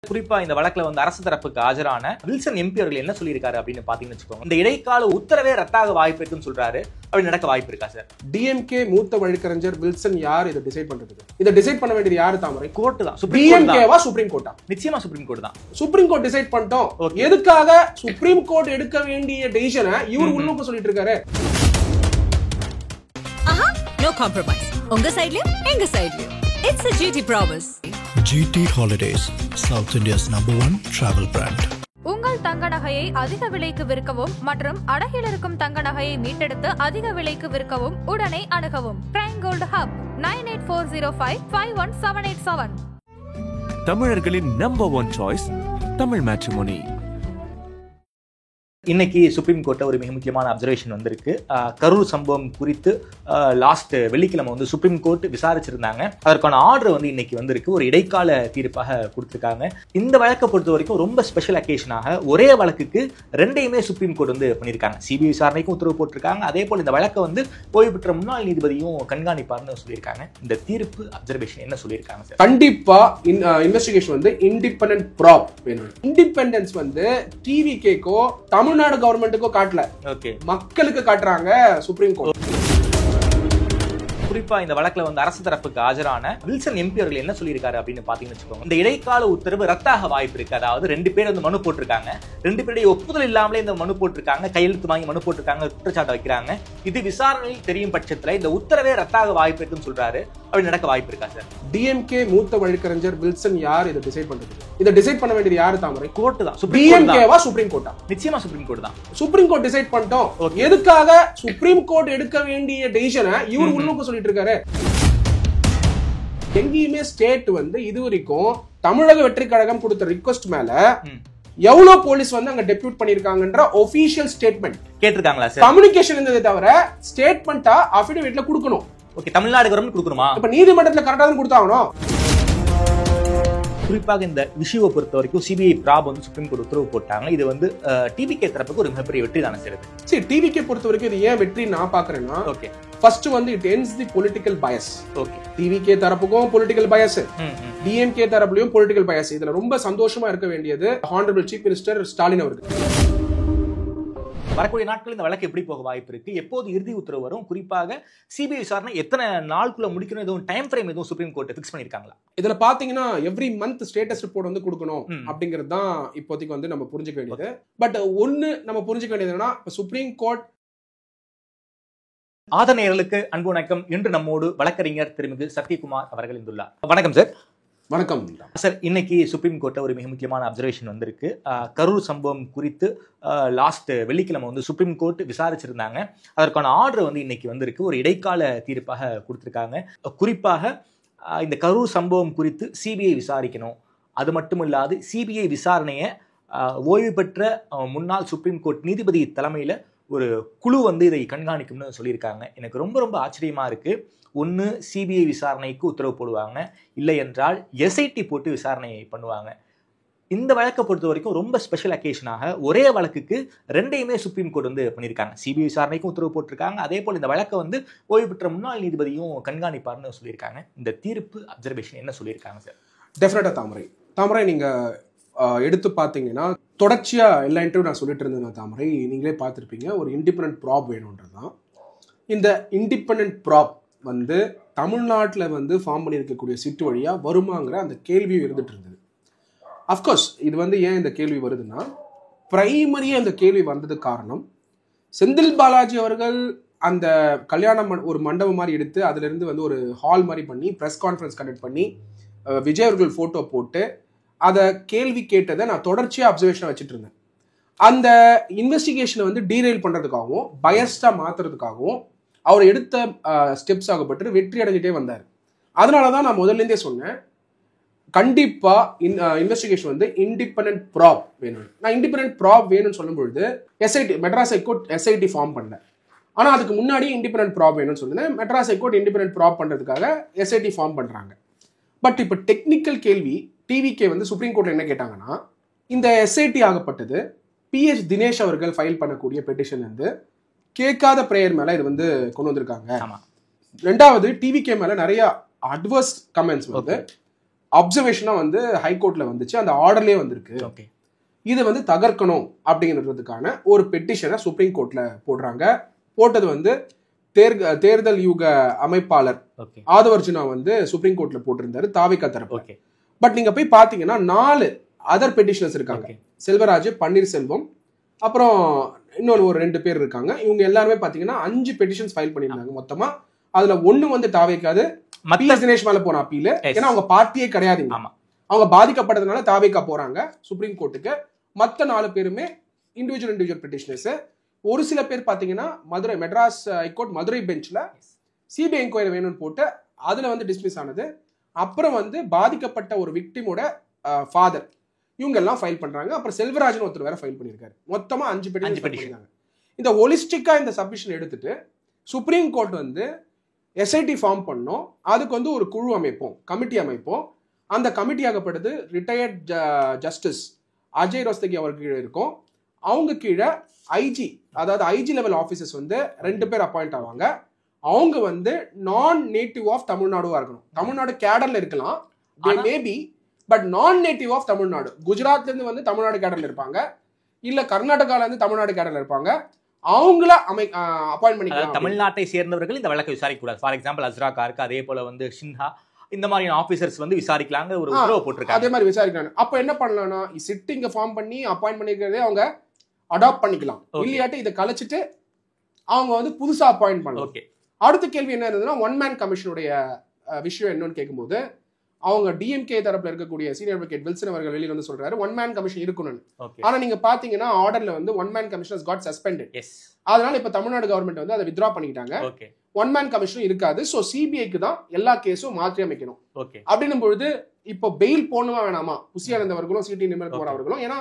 குறிப்பா இந்த வழக்குல வந்து அரசு தரப்புக்கு ஆஜரான வில்சன் எம்பி அவர்கள் என்ன சொல்லியிருக்காரு அப்படின்னு பாத்தீங்கன்னு வச்சுக்கோங்க. இந்த இடைக்கால உத்தரவே ரத்தாக வாய்ப்பு இருக்குன்னு சொல்றாரு. அப்படி நடக்க வாய்ப்பு இருக்கா சார்? டிஎம்கே மூத்த வழக்கறிஞர் வில்சன் யார் இதை டிசைட் பண்றது? இதை டிசைட் பண்ண வேண்டியது யாரு தாமரை? கோர்ட் தான். டிஎம்கேவா சுப்ரீம் கோர்ட்டா? நிச்சயமா சுப்ரீம் கோர்ட் தான். சுப்ரீம் கோர்ட் டிசைட் பண்ணிட்டோம். எதுக்காக சுப்ரீம் கோர்ட் எடுக்க வேண்டிய டெசிஷனை இவர் உள்நோக்க சொல்லிட்டு இருக்காரு? No compromise. உங்க சைடுலயும் எங்க சைடுலயும். It's a GT promise. GT Holidays, South India's #1 travel brand. உங்கள் தங்க நகையை அதிக விலைக்கு விற்கவும் மற்றும் அடகில் இருக்கும் தங்க நகையை மீட்டெடுத்து அதிக விலைக்கு விற்கவும் உடனே அணுகவும். Prime gold hub 9840551787. தமிழர்களின் #1 சாய்ஸ் தமிழ் மேட்ரிமோனி. இன்னைக்கு சுப்ரீம் கோர்ட்ல ஒரு மிக முக்கியமான அப்சர்வேஷன் வந்திருக்கு. கரூர் சம்பவம் குறித்து லாஸ்ட் வெள்ளிக்கிழமை வந்து சுப்ரீம் கோர்ட் விசாரிச்சிருந்தாங்க. அதற்கான ஆர்டர் வந்து இன்னைக்கு வந்திருக்கு. ஒரு இடைக்கால தீர்ப்பாக கொடுத்திருக்காங்க. இந்த வழக்கை பொறுத்த வரைக்கும் ரொம்ப ஸ்பெஷல் அக்கேஷனாக ஒரே வழக்குக்கு ரெண்டையுமே சுப்ரீம் கோர்ட் வந்து பண்ணியிருக்காங்க. சிபிஐ விசாரணைக்கும் உத்தரவு போட்டிருக்காங்க. அதே போல் இந்த வழக்கை வந்து ஓய்வு பெற்ற முன்னாள் நீதிபதியும் கண்காணிப்பார்னு சொல்லியிருக்காங்க. இந்த தீர்ப்பு அப்சர்வேஷன் என்ன சொல்லியிருக்காங்க சார்? கண்டிப்பா இன்வெஸ்டிகேஷன் வந்து இண்டிபெண்டன்ட் ப்ராப் வேணும். இண்டிபெண்டன்ஸ் வந்து டிவிகேக்கோ தமிழ்நாடு கவர்மெண்ட்டுக்கோ காட்டல, மக்களுக்கு காட்டுறாங்க சுப்ரீம் கோர்ட். குறிப்பா இந்த வழக்குல வந்து அரசு தரப்புக்கு ஆஜரான வில்சன் எம்பி அவர்கள் என்ன சொல்லியிருக்காரு அப்படின்னு பாத்தீங்கன்னு வச்சுக்கோங்க. இந்த இடைக்கால உத்தரவு ரத்தாக வாய்ப்பு இருக்கு. அதாவது 2 பேர் வந்து மனு போட்டிருக்காங்க. 2 பேருடைய ஒப்புதல் இல்லாமலே இந்த மனு போட்டிருக்காங்க. கையெழுத்து வாங்கி மனு போட்டிருக்காங்க. குற்றச்சாட்டு வைக்கிறாங்க. இது விசாரணையில் தெரியும் பட்சத்துல இந்த உத்தரவே ரத்தாக வாய்ப்பு இருக்குன்னு சொல்றாரு. அப்படி நடக்க வாய்ப்பு இருக்கா சார்? டிஎம்கே மூத்த வழக்கறிஞர் வில்சன் யார் இதை டிசைட் பண்றது? இதை டிசைட் பண்ண வேண்டியது யாரு தாமரை? கோர்ட் தான். டிஎம்கேவா சுப்ரீம் கோர்ட்டா? நிச்சயமா சுப்ரீம் கோர்ட் தான். சுப்ரீம் கோர்ட் டிசைட் பண்ணிட்டோம். எதுக்காக சுப்ரீம் கோர்ட் எடுக்க வேண்டிய டெசிஷனை இவர் உள்நோக்க சொல்லிட்டு இருக்காரு? எங்கேயுமே ஸ்டேட் வந்து இது வரைக்கும் தமிழக வெற்றி கழகம் கொடுத்த ரிக்வெஸ்ட் மேல எவ்வளவு போலீஸ் வந்து அங்க டெபியூட் பண்ணிருக்காங்கன்ற ஒபிஷியல் ஸ்டேட்மெண்ட் கேட்டிருக்காங்களா சார்? கம்யூனிகேஷன் இருந்ததே தவிர ஸ்டேட்மெண்டா அஃபிடவிட்ல கொடுக்கணும். ஓகே, தமிழ்நாடு கவர்மெண்ட் கொடுக்கணுமா? இப்ப நீதிமன்றத்துல கரெக்டா தான் கொடுத்தாகணும். குறிப்பாக இந்த விஷயத்தை பொறுத்த வரைக்கும் சிபிஐ பிராப் வந்து சுப்ரீம் கோர்ட் உத்தரவு போட்டாங்க. இது வந்து டிவிகே தரப்புக்கு ஒரு மிகப்பெரிய வெற்றி தானே சார்? சரி, டிவிகே பொறுத்த வரைக்கும் இது ஏன் வெற்றி நான் பாக்குறேன்னா, ஓகே, ஃபர்ஸ்ட் வந்து it ends the political bias. Okay, TVK தரப்புக்கும் பொலிட்டிக்கல் பயஸ், டிஎம்கே தரப்புலயும் பொலிட்டிக்கல் பயஸ். இதுல ரொம்ப சந்தோஷமா இருக்க வேண்டியது ஹானரபிள் சீஃப் மினிஸ்டர் ஸ்டாலின் அவர்கள். வரக்கூடிய நாட்கள் இந்த வழக்கு எப்படி போக வாய்ப்பு இருக்கு? எப்போது இறுதி உத்தரவு வரும்? குறிப்பாக சிபிஐ விசாரணை எத்தனை நாளுக்குள்ள முடிக்கணும்? எதுவும் டைம் ஃப்ரேம் எதுவும் சுப்ரீம் கோர்ட் ஃபிக்ஸ் பண்ணிருக்காங்களா? இதுல பாத்தீங்கன்னா எவ்ரி மந்த் ஸ்டேட்டஸ் ரிப்போர்ட் வந்து கொடுக்கணும் அப்படிங்கிறது தான் இப்போதைக்கு வந்து நம்ம புரிஞ்சுக்க வேண்டியது. பட் ஒன்னு நம்ம புரிஞ்சுக்க வேண்டியதுன்னா, சுப்ரீம் கோர்ட் ஆதரவாளர்களுக்கு அன்பு வணக்கம். இன்று நம்மோடு வழக்கறிஞர் திருமிகு சத்யகுமார் அவர்கள் இருந்துள்ளார். வணக்கம் சார். வணக்கம் சார். இன்னைக்கு சுப்ரீம் கோர்ட்ல ஒரு மிக முக்கியமான அப்சர்வேஷன் வந்திருக்கு. கரூர் சம்பவம் குறித்து லாஸ்ட் வெள்ளிக்கிழமை வந்து சுப்ரீம் கோர்ட் விசாரிச்சிருந்தாங்க. அதற்கான ஆர்டர் வந்து இன்னைக்கு வந்திருக்கு. ஒரு இடைக்கால தீர்ப்பாக கொடுத்திருக்காங்க. குறிப்பாக இந்த கரூர் சம்பவம் குறித்து சிபிஐ விசாரிக்கணும். அது மட்டும் இல்லாது சிபிஐ விசாரணையை ஓய்வு பெற்ற முன்னாள் சுப்ரீம் கோர்ட் நீதிபதி தலைமையில் ஒரு குழு வந்து இதை கண்காணிக்கும்னு சொல்லியிருக்காங்க. எனக்கு ரொம்ப ரொம்ப ஆச்சரியமா இருக்கு. ஒன்று சிபிஐ விசாரணைக்கு உத்தரவு போடுவாங்க, இல்லை என்றால் எஸ்ஐடி போட்டு விசாரணை பண்ணுவாங்க. இந்த வழக்கை பொறுத்த வரைக்கும் ரொம்ப ஸ்பெஷல் அக்கேஷனாக ஒரே வழக்குக்கு ரெண்டையுமே சுப்ரீம் கோர்ட் வந்து பண்ணியிருக்காங்க. சிபிஐ விசாரணைக்கும் உத்தரவு போட்டிருக்காங்க. அதே போல் இந்த வழக்கை வந்து ஓய்வு பெற்ற முன்னாள் நீதிபதியும் கண்காணிப்பார்னு சொல்லியிருக்காங்க. இந்த தீர்ப்பு அப்சர்வேஷன் என்ன சொல்லியிருக்காங்க சார்? டெஃபினட்டா தாமரை நீங்க எடுத்து பார்த்தீங்கன்னா, தொடர்ச்சியா எல்லா இன்டர்வியூ நான் சொல்லிட்டு இருந்தேன் தாமரை, நீங்களே பார்த்துருப்பீங்க. ஒரு இண்டிபெண்டன்ட் ப்ராப் வேணும்ன்றதுதான். இந்த இண்டிபெண்டன்ட் ப்ராப் வந்து தமிழ்நாட்டில் வந்து ஃபார்ம் பண்ணியிருக்கக்கூடிய சிட்டு வழியா வருமாங்கிற அந்த கேள்வியும் இருந்துட்டு இருந்தது. அஃப்கோர்ஸ் இது வந்து ஏன் இந்த கேள்வி வருதுன்னா, பிரைமரியா இந்த கேள்வி வந்தது காரணம், செந்தில் பாலாஜி அவர்கள் அந்த கல்யாணம் ஒரு மண்டபம் மாதிரி எடுத்து அதுல இருந்து வந்து ஒரு ஹால் மாதிரி பண்ணி ப்ரெஸ் கான்ஃபரன்ஸ் கண்டக்ட் பண்ணி விஜய் அவர்கள் போட்டோ போட்டு அதை கேள்வி கேட்டதை நான் தொடர்ச்சியா அப்சர்வேஷன் வச்சுட்டு இருந்தேன். அந்த இன்வெஸ்டிகேஷனை வந்து டீரெயில் பண்றதுக்காகவும் பயஸ்டா மாத்துறதுக்காகவும் அவர் எடுத்த ஸ்டெப்ஸ் ஆகப்பட்டு வெற்றி அடைஞ்சிட்டே வந்தார். அதனாலதான் நான் முதல்ல இருந்தே சொன்னேன், கண்டிப்பா இன்வெஸ்டிகேஷன் வந்து இண்டிபெண்டன்ட் ப்ராப் வேணும். நான் இண்டிபெண்டன்ட் ப்ராப் வேணும்னு சொல்லும் பொழுது SIT Madras high court SIT form பண்ணல. ஆனா அதுக்கு முன்னாடி இண்டிபெண்டன்ட் ப்ராப் வேணும்னு சொல்லுங்க. மெட்ராஸ் ஹைகோர்ட் இண்டிபெண்டன்ட் ப்ராப் பண்றதுக்காக எஸ்ஐடி ஃபார்ம் பண்றாங்க. பட் இப்போ டெக்னிக்கல் கேள்வி டிவிகே வந்து சுப்ரீம் கோர்ட்ல என்ன கேட்டாங்கன்னா, இந்த எஸ்ஐடி ஆகப்பட்டது PH தினேஷ் அவர்கள் ஃபைல் பண்ணக்கூடிய பெட்டிஷன் வந்து கேட்காத பிரேயர் மேல இது வந்து கொண்டு வந்திருக்காங்க. ரெண்டாவது டிவிகே மேல நிறைய அட்வர்ஸ் கமெண்ட்ஸ் வந்து அப்சர்வேஷனா வந்து ஹைகோர்ட்ல வந்துச்சு, அந்த ஆர்டர்லயே வந்திருக்கு. ஓகே, இது வந்து தகர்க்கணும் அப்படிங்கிறதுக்கான ஒரு பெட்டிஷனை சுப்ரீம் கோர்ட்ல போடுறாங்க. போட்டது வந்து தேர்தல் யுக அமைப்பாளர் ஓகே, ஆதவர்ஜுனா வந்து சுப்ரீம் கோர்ட்ல போட்டிருந்தாரு தாவேகா தரப்பு. ஓகே. பட் நீங்க போய் பாத்தீங்கன்னா 4 அதர் பெட்டிஷனர்ஸ் இருக்காங்க. செல்வராஜ், பன்னீர்செல்வம், அப்புறம் இன்னொரு ஒரு 2 பேர் இருக்காங்க. இவங்க எல்லாருமே பாத்தீங்கன்னா 5 பெட்டிஷன்ஸ் ஃபைல் பண்ணியிருந்தாங்க மொத்தமா. அதுல 1 வந்து தாவேக்காது, PS தினேஷ் மேல போன அப்பீல். ஏன்னா அவங்க பார்ட்டியே கிடையாது, அவங்க பாதிக்கப்பட்டதுனால தாவேக்கா போறாங்க சுப்ரீம் கோர்ட்டுக்கு. மத்த 4 பேருமே இண்டிவிஜுவல் பெட்டிஷனர்ஸ். ஒரு சில பேர் பாத்தீங்கன்னா மதுரை மெட்ராஸ் ஹைகோர்ட் மதுரை பெஞ்ச்ல சிபிஐ என்கொயரி வேணும்னு போட்டு அதுல வந்து டிஸ்மிஸ் ஆனது. அப்புறம் வந்து பாதிக்கப்பட்ட ஒரு விக்டிமோட ஃபாதர் இவங்க எல்லாம் ஃபைல் பண்றாங்க. அப்புறம் செல்வராஜன் ஒருத்தர் வேற ஃபைல் பண்ணியிருக்காரு. மொத்தமா 5 பெட்டிஷன் பண்ணிருக்காங்க. இந்த ஹோலிஸ்டிக்கா இந்த சப்மிஷன் எடுத்துட்டு சுப்ரீம் கோர்ட் வந்து எஸ்ஐடி ஃபார்ம் பண்ணோம். அதுக்கு வந்து ஒரு குழு அமைப்போம், கமிட்டி அமைப்போம். அந்த கமிட்டி ஆகப்பட்டது ரிட்டையர்ட் ஜஸ்டிஸ் அஜய் ரஸ்தகி அவர் கீழே இருக்கும். அவங்க கீழே ஐஜி, அதாவது ஐஜி லெவல் ஆஃபீஸர்ஸ் வந்து 2 பேர் அப்பாயிண்ட் ஆவாங்க. அவங்க வந்து நான் நேட்டிவ் ஆஃப் தமிழ்நாடுவா இருக்கணும். தமிழ்நாடு கேடர்ல இருக்கலாம், மேபி, பட் நான் நேட்டிவ் ஆஃப் தமிழ்நாடு. குஜராத்ல இருந்து வந்து தமிழ்நாடு கேடர்ல இருப்பாங்க, இல்ல கர்நாடகால இருந்து தமிழ்நாடு கேடர்ல இருப்பாங்க. அவங்கள அப்பாயிண்ட் பண்ணிக்கலாம். தமிழ்நாட்டை சேர்ந்தவர்கள் இந்த வழக்கை விசாரிக்க கூடாது. ஃபார் எக்ஸாம்பிள் அஸ்ரா கார்க்கு, அதே போல வந்து சின்ஹா, இந்த மாதிரியான ஆபீசர்ஸ் வந்து விசாரிக்கலாங்க ஒரு உத்தரவு போட்டிருக்காங்க. அதே மாதிரி விசாரிக்கலாம். அப்ப என்ன பண்ணலாம்னா சிட்டிங்க ஃபார்ம் பண்ணி அப்பாயிண்ட் பண்ணிக்கிறதே அவங்க அடாப்ட் பண்ணிக்கலாம். இல்லையாட்டி இதை கலைச்சிட்டு அவங்க வந்து புதுசா அப்பாயிண்ட் பண்ணலாம். ஓகே. அடுத்த கேள்வி என்ன இருந்ததுன்னா, 1 மேன் கமிஷனுடைய விஷயம் என்னன்னு கேட்கும்போது அவங்க டிஎம்கே தரப்புல இருக்கக்கூடிய சீனியர் அட்வொகேட் வில்சன் அவர்கள் வெளியில வந்து சொல்றாரு 1 மேன் கமிஷன் இருக்கணும்னு. ஆனா நீங்க பாத்தீங்கன்னா ஆர்டர்ல வந்து 1 man commission has got suspended. அதனால இப்ப தமிழ்நாடு கவர்மெண்ட் வந்து அதை வித்ரா பண்ணிட்டாங்க. 1 மேன் கமிஷன் இருக்காது. சோ சிபிஐக்கு தான் எல்லா கேஸும் மாற்றி அமைக்கணும். அப்படின்னும் பொழுது இப்போ பெயில் போடணுமா வேணாமா புசியானந்த் அவர்களும் சிடி நிர்மல் அவர்களும், ஏன்னா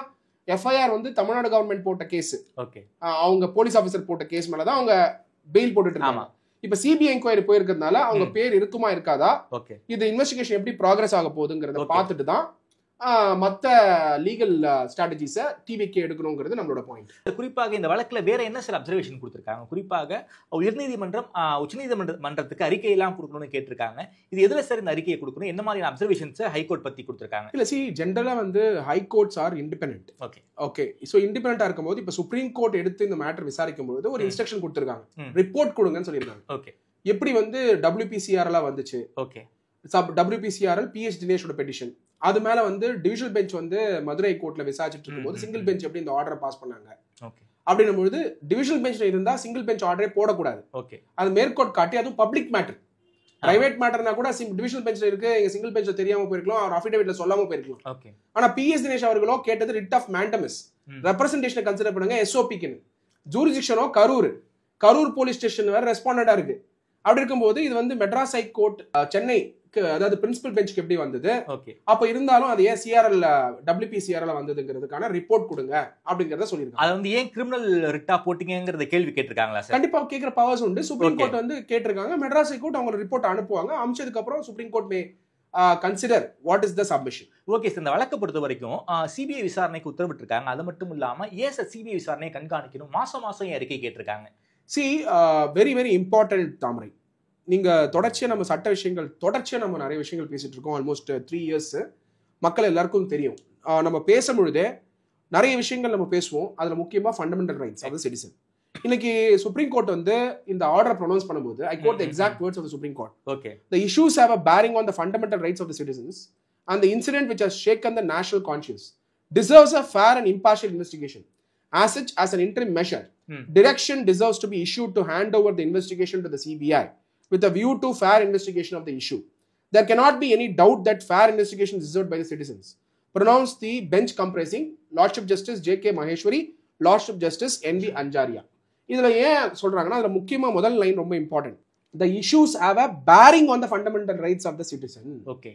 எஃப்ஐஆர் வந்து தமிழ்நாடு கவர்மெண்ட் போட்ட கேஸ், அவங்க போலீஸ் ஆபீசர் போட்ட கேஸ் மேலதான் அவங்க பெயில் போட்டுட்டு இருக்காங்க. இப்ப சிபிஐ என்கொயரி போயிருக்கிறதுனால அவங்க பேர் இருக்குமா இருக்காதா, இது இன்வெஸ்டிகேஷன் எப்படி ப்ராக்ரஸ் ஆக போகுதுங்கிறத பார்த்துட்டு தான் மத்த லீகல் ஸ்ட்ராட்டஜிஸ டிவிகே எடுக்கணும்ங்கிறது நம்மளோட பாயிண்ட். குறிப்பாக இந்த வழக்குல வேற என்ன சில அப்சர்வேஷன் கொடுத்திருக்காங்க? குறிப்பாக உயர்நீதிமன்றம் உச்சநீதிமன்றத்துக்கு அறிக்கை எல்லாம் கொடுக்கணும்னு கேட்டிருக்காங்க. இது எதுல சார் இந்த அறிக்கையை கொடுக்கணும், என்ன மாதிரியான அப்சர்வேஷன்ஸ் ஹைகோர்ட் பத்தி கொடுத்திருக்காங்க? இல்ல ஜெனரலா வந்து high courts are independent. Okay, so இண்டிபெண்டன்ட்டா இருக்கும்போது இப்ப சுப்ரீம் கோர்ட் எடுத்து இந்த மேட்டர் விசாரிக்கும் போது ஒரு இன்ஸ்ட்ரக்ஷன் கொடுத்திருக்காங்க, ரிப்போர்ட் கொடுங்கன்னு சொல்லியிருக்காங்க. ஓகே, எப்படி வந்து WPCR எல்லாம் வந்துச்சு. ஓகே, WPCRL PS தினேஷோட பெட்டிஷன், அது மேல வந்து டிவிஷனல் பெஞ்ச் வந்து மதுரை கோர்ட்ல விசாரிச்சுட்டு இருக்கும்போது சிங்கிள் பெஞ்ச் எப்படி இந்த ஆர்டரை பாஸ் பண்ணாங்க அப்படின்னும் பொழுது டிவிஷனல் பெஞ்ச்ல இருந்தா சிங்கிள் பெஞ்ச் ஆர்டரே போடக்கூடாது. ஓகே, அது மேற்கோட் காட்டி அதுவும் பப்ளிக் மேட்டர், பிரைவேட் மேட்டர்னா கூட டிவிஷனல் பெஞ்ச்ல இருக்கு, எங்க சிங்கிள் பெஞ்ச்ல தெரியாம போயிருக்கலாம், அவர் அஃபிடேவிட்ல சொல்லாம போயிருக்கலாம். ஓகே, ஆனா PS தினேஷ் அவர்களோ கேட்டது ரிட் ஆஃப் மேண்டமஸ், ரெப்ரசன்டேஷனை கன்சிடர் பண்ணுங்க, SOPக்குன்னு. ஜூரிஸ்டிக்ஷனோ கரூர் போலீஸ் ஸ்டேஷன் வேற ரெஸ்பாண்டடா இருக்கு. அப்படி இருக்கும்போது இது வந்து மெட்ராஸ் ஹைகோர்ட் சென்னை, அதாவது பிரின்சிபல் பெஞ்சுக்கு எப்படி வந்தது, அப்ப இருந்தாலும் அது ஏன் WPCRL வந்ததுங்கிறதுக்கான ரிப்போர்ட் கொடுங்க அப்படிங்கறத சொல்லிருக்காங்க. அது வந்து ஏன் கிரிமினல் ரிட்டா போட்டீங்கங்கறத கேள்வி கேட்டிருக்காங்களா சார்? கண்டிப்பா கேக்குற பவர்ஸ் உண்டு. சுப்ரீம் கோர்ட் வந்து கேட்டிருக்காங்க. மெட்ராஸ் ஹைகோர்ட் அவங்க ரிப்போர்ட் அனுப்புவாங்க. அனுப்பிச்சதுக்கு அப்புறம் supreme court May consider what is the submission. Okay sir, இந்த வழக்கை பொறுத்த வரைக்கும் சிபிஐ விசாரணைக்கு உத்தரவிட்டிருக்காங்க. அது மட்டும் இல்லாம ஏன் சார் சிபிஐ விசாரணையை கண்காணிக்கணும், மாசம் ஏன் அறிக்கை கேட்டிருக்காங்க? வெரி வெரி இம்பார்ட்டன்ட் தாமரை. நீங்க தொடர்ச்சியா நம்ம சட்ட விஷயங்கள் நம்ம நிறைய விஷயங்கள் பேசிட்டு இருக்கோம். Almost 3 years. மக்கள் எல்லாருக்கும் தெரியும். நம்ம பேசும்பொழுதே நிறைய விஷயங்கள் நம்ம பேசுவோம். அதுல முக்கியமா fundamental rights of the citizen. இன்னைக்கு சுப்ரீம் கோர்ட் வந்து இந்த ஆர்டர் ப்ரொனவுன்ஸ் பண்ணும்போது I quote the exact words of the supreme court. Okay, the issues have a bearing on the fundamental rights of the citizens and the incident which has shaken the national conscience deserves a fair and impartial investigation. As such, as an interim measure, direction deserves to be issued to hand over the investigation to the CBI with a view to fair investigation of the issue. There cannot be any doubt that fair investigation is deserved by the citizens. Pronounced the bench comprising Lordship Justice J.K. Maheshwari, Lordship Justice N.V. Anjaria. இதுல ஏன் சொல்றாங்கன்னா அதுல முக்கியமா முதல் line ரொம்ப important. The issues have a bearing on the fundamental rights of the citizen. Okay,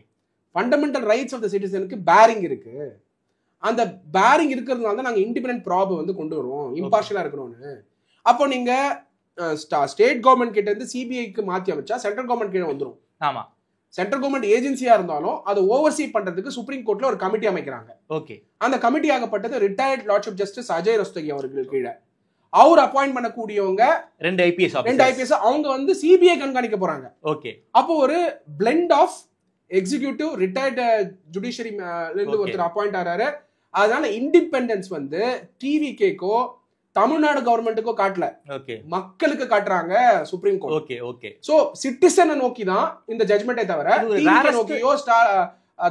fundamental rights of the சிட்டிசனுக்கு bearing இருக்கு. அந்த பேரிங் இருக்கிறதுனால தான் நாங்க இண்டிபெண்டன்ட் ப்ராப் வந்து கொண்டு வருவோம், இம்பார்ஷியலா இருக்கணும்னு. அப்போ நீங்க ஸ்டேட் கவர்மெண்ட் கிட்ட இருந்து சிபிஐக்கு மாத்தி அமைச்சா சென்ட்ரல் கவர்மெண்ட் கீழே வந்துடும். ஆமா, சென்ட்ரல் கவர்மெண்ட் ஏஜென்சியா இருந்தாலும் அதை ஓவர்சீ பண்றதுக்கு சுப்ரீம் கோர்ட்ல ஒரு கமிட்டி அமைக்கிறாங்க. ஓகே, அந்த கமிட்டி ஆகப்பட்டது retired lordship justice Ajay Rastogi அவர்கள் கீழே. அவர் அப்பாயிண்ட் பண்ணக்கூடியவங்க 2 IPS அவங்க வந்து சிபிஐ கண்காணிக்க போறாங்க. ஓகே, அப்போ ஒரு பிளெண்ட் ஆஃப் எக்ஸிகியூட்டிவ் ரிட்டையர்டு ஜுடிஷியரில இருந்து ஒருத்தர் அப்பாயிண்ட் ஆறாரு. அதனால இண்டிபெண்டன்ஸ் வந்து டிவிகேக்கோ தமிழ்நாடு கவர்மெண்ட்டுக்கோ காட்டல, மக்களுக்கு காட்டுறாங்க சுப்ரீம் கோர்ட். சோ சிட்டிசனை நோக்கி தான் இந்த ஜட்மெண்டே தவிர நோக்கியோ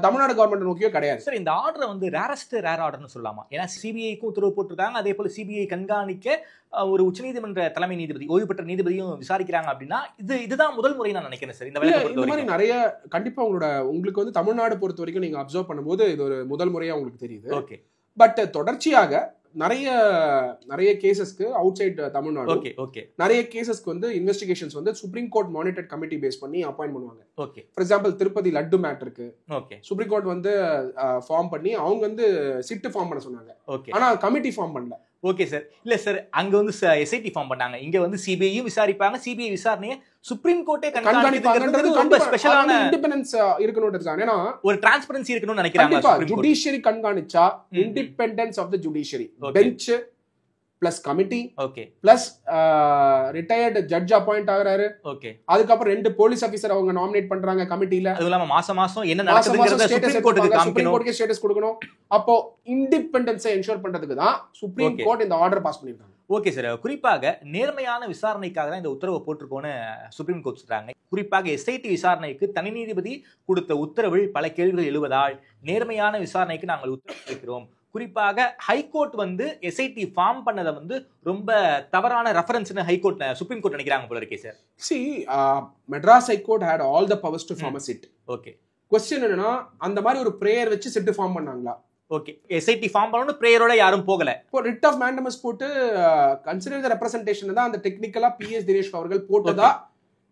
தமிழ்நாடு கவர்மெண்ட் நோக்கியோ கிடையாது. சார் இந்த ஆர்டர் வந்து ரேர் ஆர்டர்னு சொல்லலாமா? ஏன்னா சிபிஐக்கும் உத்தரவு போட்டிருக்காங்க, அதே போல சிபிஐ கண்காணிக்க ஒரு உச்சநீதிமன்ற தலைமை நீதிபதி, ஓய்வு பெற்ற நீதிபதியும் விசாரிக்கிறாங்க அப்படின்னா இதுதான் முதல் முறை நான் நினைக்கிறேன் சார். இந்த மாதிரி நிறைய கண்டிப்பா உங்களுக்கு வந்து தமிழ்நாடு பொறுத்த வரைக்கும் நீங்க அப்சர்வ் பண்ணும்போது இது ஒரு முதல் முறையா உங்களுக்கு தெரியுது. ஓகே, பட் தொடர்ச்சியாக நிறைய கேசஸ்க்கு அவுட் சைட் தமிழ்நாடு நிறைய கேசஸ்க்கு வந்து இன்வெஸ்டிகேஷன்ஸ் வந்து supreme court monitored committee base பண்ணி அப்பாயிண்ட் பண்ணுவாங்க. ஃபார் எக்ஸாம்பிள் திருப்பதி லட்டு மேட்டருக்கு சுப்ரீம் கோர்ட் வந்து ஃபார்ம் பண்ணி அவங்க வந்து சிட் ஃபார்ம் பண்ண சொன்னாங்க, ஆனா கமிட்டி ஃபார்ம் பண்ணல. Okay sir. இல்ல சார், அங்க வந்து எஸ்ஐடி ஃபார்ம் பண்ணாங்க, இங்க வந்து சிபிஐயும் விசாரிப்பாங்க, சிபிஐ விசாரணையை சுப்ரீம் கோர்ட்டே கண்காணிப்பாங்கன்றது ரொம்ப ஸ்பெஷலான இண்டிபெண்டன்ஸ் இருக்கணும்ன்றதுக்கான, ஏன்னா ஒரு டிரான்ஸ்பரன்சி இருக்கணும்னு நினைக்கிறாங்க. ஜுடிஷியரி கண்காணிச்சா independence of the judiciary, bench plus committee plus retired judge appoint ஆகுறாரு. அதுக்கப்புறம் 2 போலீஸ் ஆபீசர் அவங்க நாமினேட் பண்றாங்க கமிட்டில. அது இல்லாம மாசம் என்ன நடக்குதுங்கறத சுப்ரீம் கோர்ட்டுக்கு ஸ்டேட்டஸ் கொடுக்கணும். அப்போ இண்டிபெண்டன்ஸை என்ஷூர் பண்றதுக்கு தான் சுப்ரீம் கோர்ட் இந்த ஆர்டர் பாஸ் பண்ணிருக்காங்க. Okay sir. குறிப்பாக நேர்மையான விசாரணைக்காக தான் இந்த உத்தரவை போட்டிருக்கோன்னு சுப்ரீம் கோர்ட் சொல்றாங்க. குறிப்பாக எஸ்ஐடி விசாரணைக்கு தனி நீதிபதி கொடுத்த உத்தரவில் பல கேள்விகள் எழுவதால் நேர்மையான விசாரணைக்கு நாங்கள் உத்தரவிட்டிருக்கிறோம். குறிப்பாக ஹைகோர்ட் வந்து எஸ்ஐடி ஃபார்ம் பண்ணதை வந்து ரொம்ப தவறான ரெஃபரன்ஸ்னு ஹைகோர்ட் சுப்ரீம் கோர்ட் நினைக்கிறாங்க போல இருக்கே sir. Madras high court had all the powers to form a sit. Okay, question என்னன்னா அந்த மாதிரி ஒரு பிரேயர் வச்சு சிட் ஃபார்ம் பண்ணாங்களா? ஓகே, எஸ்ஐடி ஃபார்ம் பண்ணனும் பிரேயரோட யாரும் போகல. இப்போ ரிட் ஆஃப் மேண்டமஸ் போட்டு கன்சிடர் தி ரெப்ரசன்டேஷன் தான் அந்த டெக்னிக்கலா பிஎஸ் தினேஷ் அவர்கள் போட்டதா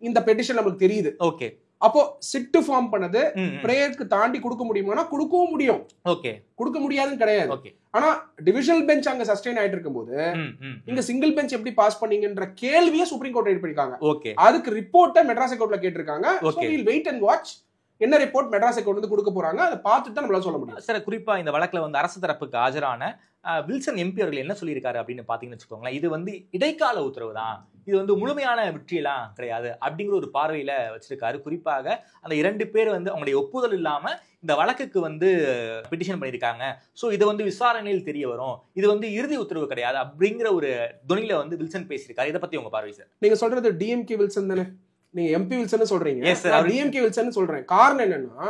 இந்த பெட்டிஷன் நமக்கு தெரியுது. ஓகே, அப்போ சிட் ஃபார்ம் பண்ணது பிரேயருக்கு தாண்டி கொடுக்க முடியுமானா கொடுக்கவும் முடியும். ஓகே, கொடுக்க முடியாதுன்னு கிடையாது. ஓகே, ஆனா டிவிஷனல் பெஞ்ச் அங்க சஸ்டெயின் ஆயிட்டு இருக்கும்போது இங்க சிங்கிள் பெஞ்ச் எப்படி பாஸ் பண்ணீங்கன்ற கேள்வியை சுப்ரீம் கோர்ட் ரைட் பண்ணிருக்காங்க. ஓகே, அதுக்கு ரிப்போர்ட்டை மெட்ராஸ் கோர்ட்ல கேட்டிருக்காங்க. So we will wait and watch என்ன ரிப்போர்ட் மெட்ராஸ் கோர்ட் வந்து கொடுக்க போறாங்க, அதை பார்த்துட்டு தான் நம்மளால சொல்ல முடியும். சார் குறிப்பா இந்த வழக்குல வந்து அரசு தரப்புக்கு ஆஜரான வில்சன் எம்பி அவர்கள் என்ன சொல்லியிருக்காரு அப்படின்னு பாத்தீங்கன்னு வச்சுக்கோங்களேன், இது வந்து இடைக்கால உத்தரவு தான், இது வந்து முழுமையான வெற்றியெல்லாம் கிடையாது அப்படிங்கிற ஒரு பார்வையில வச்சிருக்காரு. குறிப்பாக அந்த 2 பேர் வந்து அவங்களுடைய ஒப்புதல் இல்லாம இந்த வழக்குக்கு வந்து பெட்டிஷன் பண்ணியிருக்காங்க. ஸோ இது வந்து விசாரணையில் தெரிய வரும், இது வந்து இறுதி உத்தரவு கிடையாது அப்படிங்கிற ஒரு துணியில வந்து வில்சன் பேசியிருக்காரு. இதை பத்தி உங்க பார்வை சார்? நீங்க சொல்றது டிஎம்கே வில்சன் தானே? நீங்க எம்பி வில்சன் சொல்றீங்க, டிஎம்கே வில்சன் சொல்றேன். காரணம் என்னன்னா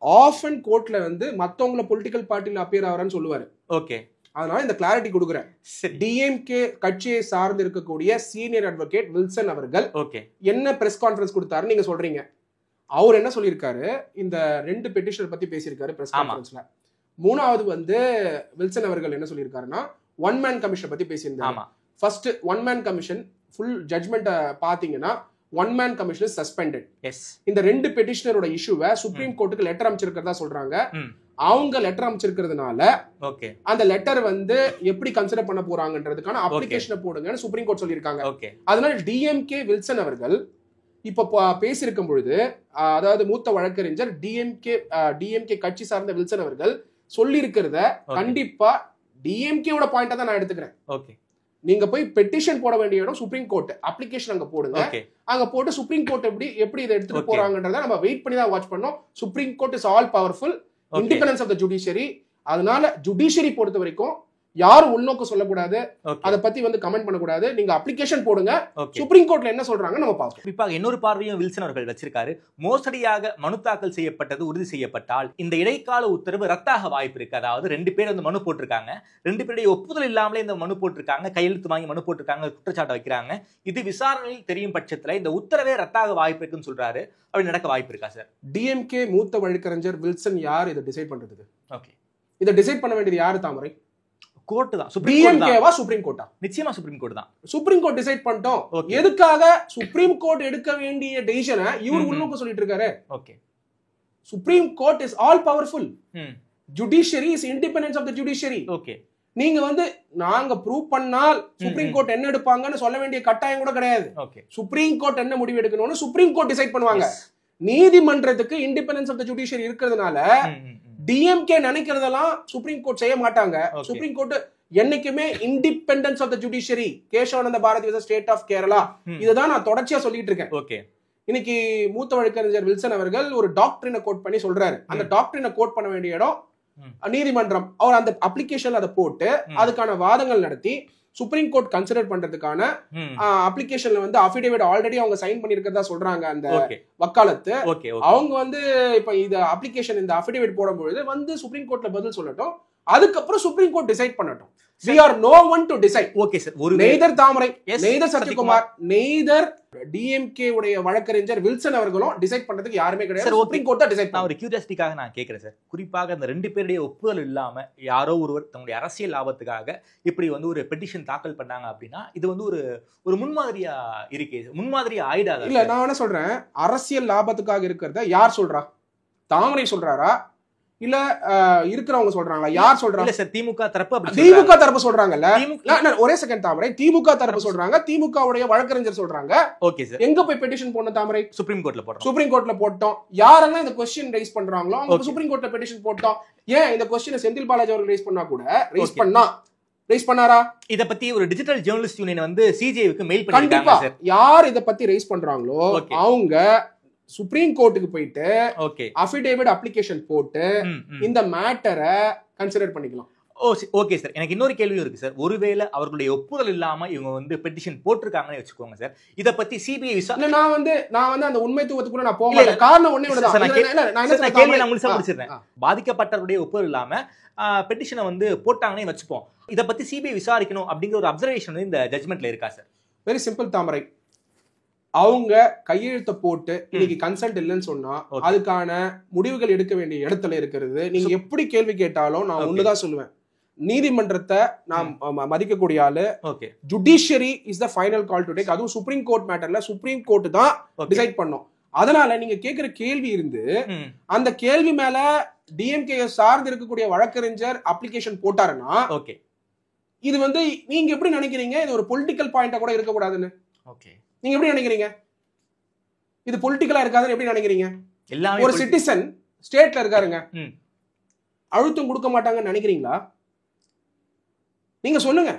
ஆஃபன் கோர்ட்ல வந்து மத்தவங்கள பொலிட்டிக்கல் பார்ட்டில அப்பியர் ஆவறான்னு சொல்லுவாரு. ஓகே, அதனால இந்த கிளாரிட்டி கொடுக்குறேன். டிஎம்கே கட்சியை சார்ந்து இருக்கக்கூடிய சீனியர் அட்வொகேட் வில்சன் அவர்கள் என்ன பிரஸ் கான்ஃபரன்ஸ் கொடுத்தாரு நீங்க சொல்றீங்க? அவர் என்ன சொல்லியிருக்காரு, இந்த 2 பெட்டிஷனர் பத்தி பேசியிருக்காரு பிரஸ் கான்ஃபரன்ஸ்ல. 3வது வந்து வில்சன் அவர்கள் என்ன சொல்லியிருக்காருன்னா ஒன் மேன் கமிஷன் பத்தி பேசியிருந்தாங்க. First one man commission full judgment பாத்தீங்கன்னா one man commission is suspended. இந்த 2 பெட்டிஷனரோட இஷ்யூவை சுப்ரீம் கோர்ட்டுக்கு லெட்டர் அமைச்சிருக்கிறதா சொல்றாங்க. அவங்க லெட்டர் அமைச்சிருக்கிறதுனால அந்த லெட்டர் வந்து எப்படி கன்சிடர் பண்ண போறாங்கன்றதுக்கான அப்ளிகேஷனை போடுங்கன்னு சுப்ரீம் கோர்ட் சொல்லியிருக்காங்க. அதனால டிஎம்கே வில்சன் அவர்கள் இப்ப பேசியிருக்கும் பொழுது, அதாவது மூத்த வழக்கறிஞர் டிஎம்கே கட்சி சார்ந்த வில்சன் அவர்கள் சொல்லி இருக்கிறத கண்டிப்பா டிஎம்கேவோட பாயிண்டா தான் நான் எடுத்துக்கிறேன். நீங்க போய் பெட்டிஷன் போட வேண்டிய இடம் சுப்ரீம் கோர்ட், அப்ளிகேஷன் அங்க போடுங்க. அங்க போட்டு சுப்ரீம் கோர்ட் எப்படி இதை எடுத்துட்டு போறாங்கன்றத நம்ம வெயிட் பண்ணி தான் வாட்ச் பண்ணோம். Supreme court is all powerful, independence of the judiciary. அதனால ஜுடிஷியரி பொறுத்த வரைக்கும் யாரும் உள்நோக்க சொல்லக்கூடாது, அதை பத்தி வந்து கமெண்ட் பண்ணக்கூடாது. நீங்க அப்ளிகேஷன் போடுங்க, சுப்ரீம் கோர்ட்ல என்ன சொல்றாங்க நம்ம பார்ப்போம். குறிப்பாக இன்னொரு பார்வையும் வில்சன் அவர்கள் வச்சிருக்காரு. மோசடியாக மனு தாக்கல் செய்யப்பட்டது உறுதி செய்யப்பட்டால் இந்த இடைக்கால உத்தரவு ரத்தாக வாய்ப்பு இருக்கு. அதாவது 2 பேர் வந்து மனு போட்டிருக்காங்க, 2 பேருடைய ஒப்புதல் இல்லாமலே இந்த மனு போட்டிருக்காங்க, கையெழுத்து வாங்கி மனு போட்டிருக்காங்க, குற்றச்சாட்டு வைக்கிறாங்க. இது விசாரணையில் தெரியும் பட்சத்துல இந்த உத்தரவே ரத்தாக வாய்ப்பு இருக்குன்னு சொல்றாரு. அப்படி நடக்க வாய்ப்பு இருக்கா சார்? டிஎம்கே மூத்த வழக்கறிஞர் வில்சன் யார் இதை டிசைட் பண்றதுக்கு? ஓகே, இதை டிசைட் பண்ண வேண்டியது யாரு தாமரை? கோர்ட் தான். டிஎம்கேவா சுப்ரீம் கோர்ட்டா? நிச்சயமா சுப்ரீம் கோர்ட் தான். சுப்ரீம் கோர்ட் டிசைட் பண்ணிட்டோம். எதுக்காக சுப்ரீம் கோர்ட் எடுக்க வேண்டிய டிசிஷனை இவர் உள்நோக்க சொல்லிட்டு இருக்காரு? Okay, supreme court is all powerful, judiciary is independence of the judiciary. Okay, நீங்க வந்து நாங்க ப்ரூவ் பண்ணால் சுப்ரீம் கோர்ட் என்ன எடுப்பாங்கன்னு சொல்ல வேண்டிய கட்டாயம் கூட கிடையாது. சுப்ரீம் கோர்ட் என்ன முடிவு எடுக்கணும்னு சுப்ரீம் கோர்ட் டிசைட் பண்ணுவாங்க. நீதிமன்றத்துக்கு இண்டிபெண்டன்ஸ் ஆஃப் தி ஜுடிஷியரி இருக்கிறதுனால டிஎம்கே நினைக்கிறதெல்லாம் சுப்ரீம் கோர்ட் செய்ய மாட்டாங்க. சுப்ரீம் கோர்ட் என்னைக்குமே independence of the judiciary, Kesavananda Bharati state of Kerala, இதுதான் நான் தொடர்ச்சியா சொல்லிட்டு இருக்கேன். ஓகே, இன்னைக்கு மூத்த வழக்கறிஞர் வில்சன் அவர்கள் ஒரு டாக்டரினை கோட் பண்ணி சொல்றாரு. அந்த டாக்டரினை கோட் பண்ண வேண்டிய இடம் நீதிமன்றம். அவர் அந்த அப்ளிகேஷன் அதை போட்டு அதுக்கான வாதங்கள் நடத்தி சுப்ரீம் கோர்ட் கன்சிடர் பண்றதுக்கான அப்ளிகேஷன்ல வந்து அஃபிடேவிட் ஆல்ரெடி அவங்க சைன் பண்ணிருக்கிறதா சொல்றாங்க அந்த வக்காலத்து. அவங்க வந்து இப்ப இந்த அப்ளிகேஷன் இந்த அஃபிடேவிட் போடும்பொழுது வந்து சுப்ரீம் கோர்ட்ல பதில் சொல்லட்டும், அதுக்கப்புறம் சுப்ரீம் கோர்ட் டிசைட் பண்ணட்டும். We are no one to decide. Okay sir. neither Thamarai, neither Sathyakumar, neither DMK உடைய வழக்கறிஞர் வில்சன் அவர்களும் டிசைட் பண்றதுக்கு யாருமே கிடையாது. சுப்ரீம் கோர்ட் தான் டிசைட். நான் ஒரு கியூரியாசிட்டிக்காக நான் கேட்கிறேன் சார். குறிப்பாக அந்த 2 பேருடைய ஒப்புதல் இல்லாம யாரோ ஒருவர் தன்னுடைய அரசியல் லாபத்துக்காக இப்படி வந்து ஒரு பெட்டிஷன் தாக்கல் பண்ணாங்க அப்படின்னா இது வந்து ஒரு முன்மாதிரியா இருக்கே, முன்மாதிரியா ஆயிடாது? இல்ல, நான் என்ன சொல்றேன், அரசியல் லாபத்துக்காக இருக்கிறத யார் சொல்றா? தாமரை சொல்றாரா இல்ல இருக்கிறவங்க சொல்றாங்களா? யார் சொல்றாங்க? இல்ல சார், திமுக தரப்பு திமுக தரப்பு சொல்றாங்கல்ல. ஒரே செகண்ட் தாமரை, திமுக தரப்பு சொல்றாங்க, திமுக உடைய வழக்கறிஞர் சொல்றாங்க. Okay sir. எங்க போய் பெட்டிஷன் போடணும் தாமரை? சுப்ரீம் கோர்ட்ல போட்டோம். சுப்ரீம் கோர்ட்ல போட்டோம். யாரெல்லாம் இந்த क्वेश्चन ரைஸ் பண்றாங்களோ அவங்க சுப்ரீம் கோர்ட்ல பெட்டிஷன் போட்டோம். ஏன் இந்த क्वेश्चन செந்தில் பாலாஜி அவர்கள் ரைஸ் பண்ணா கூட ரைஸ் பண்ணாரா? இத பத்தி ஒரு டிஜிட்டல் ஜெர்னலிஸ்ட் யூனியன் வந்து சிஜேவுக்கு மெயில் பண்ணிருக்காங்க சார். யார் இத பத்தி ரைஸ் பண்றாங்களோ அவங்க சுப்ரீம் கோர்ட்டுக்கு போயிட்டு அஃபிடேவிட் அப்ளிகேஷன் போட்டு இந்த மேட்டரை கன்சிடர் பண்ணிக்கலாம். Okay sir. எனக்கு இன்னொரு கேள்வியும் இருக்கு சார். ஒருவேளை அவர்களுடைய ஒப்புதல் இல்லாம இவங்க வந்து பெட்டிஷன் போட்டிருக்காங்கன்னு வச்சுக்கோங்க சார், இத பத்தி சிபிஐ விசாரணை. நான் வந்து அந்த உண்மைத்துவத்துக்குள்ள நான் போக மாட்டேன். காரணம் ஒண்ணே ஒண்ணுதான். நான் கேள்வி நான் முழுசா முடிச்சிடுறேன். பாதிக்கப்பட்டவருடைய ஒப்புதல் இல்லாம பெட்டிஷனை வந்து போட்டாங்கன்னே வச்சுப்போம், இத பத்தி சிபிஐ விசாரிக்கணும் அப்படிங்கிற ஒரு அப்சர்வேஷன் வந்து இந்த ஜட்ஜ்மெண்ட்ல இருக்கா சார்? வெரி சிம்பிள் தாமரை. அவங்க கையெழுத்த போட்டு இன்னைக்கு கன்சல்ட் இல்லைன்னு சொன்னா அதுக்கான முடிவுகள் எடுக்க வேண்டிய இடத்துல இருக்கிறது. நீங்க எப்படி கேள்வி கேட்டாலும் நான் ஒண்ணுதான் சொல்லுவேன், நீதிமன்றத்தை நாம் மதிக்கக்கூடிய ஆளு. Judiciary is the final call to take. அதுவும் சுப்ரீம் கோர்ட் மேட்டர்ல சுப்ரீம் கோர்ட் தான் டிசைட் பண்ணும். அதனால நீங்க கேட்கிற கேள்வி இருந்து அந்த கேள்வி மேல டிஎம்கே சார்ந்து இருக்கக்கூடிய வழக்கறிஞர் அப்ளிகேஷன் போட்டாருன்னா இது வந்து நீங்க எப்படி நினைக்கிறீங்க இது ஒரு பொலிட்டிக்கல் பாயிண்டா கூட இருக்கக்கூடாதுன்னு? நீங்க எப்படி நினைக்கிறீங்க இது பொலிட்டிக்கலா இருக்காதுன்னு எப்படி நினைக்கிறீங்க? ஒரு சிட்டிசன் ஸ்டேட்ல இருக்காருங்க, அழுத்தம் கொடுக்க மாட்டாங்கன்னு நினைக்கிறீங்களா? நீங்க சொல்லுங்க,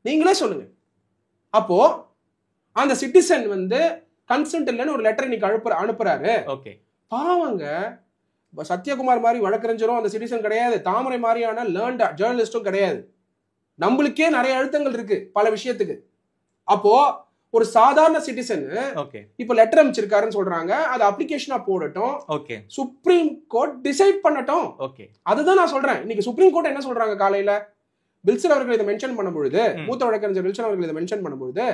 நீங்களே சொல்லுங்க. அப்போ அந்த சிட்டிசன் வந்து கன்சென்ட் இல்லைன்னு ஒரு லெட்டர் இன்னைக்கு அனுப்புறாரு. பாவங்க, சத்யகுமார் மாதிரி வழக்கறிஞரும் அந்த சிட்டிசன் கிடையாது, தாமரை மாதிரியான லேர்ன்ட் ஜேர்னலிஸ்டும் கிடையாது. நம்மளுக்கே நிறைய அழுத்தங்கள் இருக்கு பல விஷயத்துக்கு. அப்போ ஒரு சாதாரண சிட்டிசன் இப்ப லெட்டர் அமைச்சிருக்காருன்னு சொல்றாங்க, அது அப்ளிகேஷனா போடட்டும், சுப்ரீம் கோர்ட் டிசைட் பண்ணட்டும். அதுதான் நான் சொல்றேன். இன்னைக்கு சுப்ரீம் கோர்ட் என்ன சொல்றாங்க, காலையில வில்சன் அவர்கள் இதை மென்ஷன் பண்ணும்பொழுது, மூத்த வழக்கறிஞர் வில்சன் அவர்கள் இதை மென்ஷன் பண்ணும்பொழுது